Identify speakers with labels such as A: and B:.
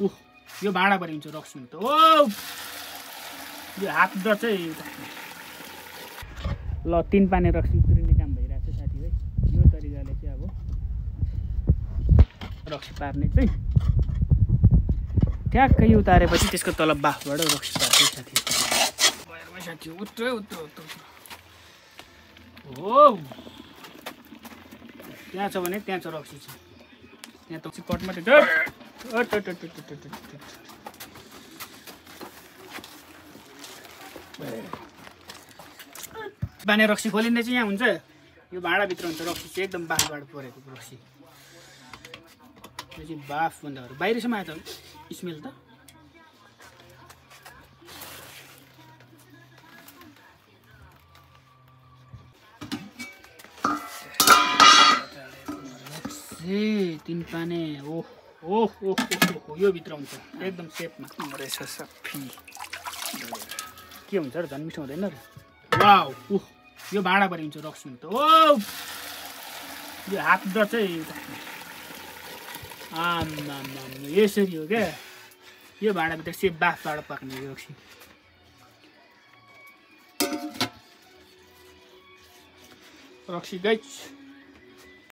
A: यो भाँडा परि हुन्छ रक्सी त ओ यो हात द चाहिँ ल 3 पाने रक्सी तुरिने काम भइरहेछ साथीहरु यो तरिकाले चाहिँ अब रक्सी पार्ने चाहिँ ट्याक्कै उतारेपछि त्यसको तल बाफबाट रक्सी पार्छ साथीहरु भयरमा साथी उत्र हो त्यहाँ छ भने त्यहाँ छ रक्सी छ त्यहाँ त कट मात्रै बाने रक्सी खोलिँदै चाहिँ यहाँ हुन्छ यो भाँडाभित्र हुन्छ रक्सी चाहिँ एकदम बाफबाट परेको रक्सी यो चाहिँ बाफ भन्दाहरू बाहिरसम्म आयो त स्मेल त ए 3 पाने ओह यो भित्र हुन्छ एकदम सेपमा रहेछ सफी के हुन्छ र झन् मिठो हुँदैन र वाउ यो भाँडा परि हुन्छ रक्सी त ओ यो हात द चाहिँ यसरी हो क्या यो भाँडाभित्र सेप बाफबाट पाक्ने रक्सी गाइस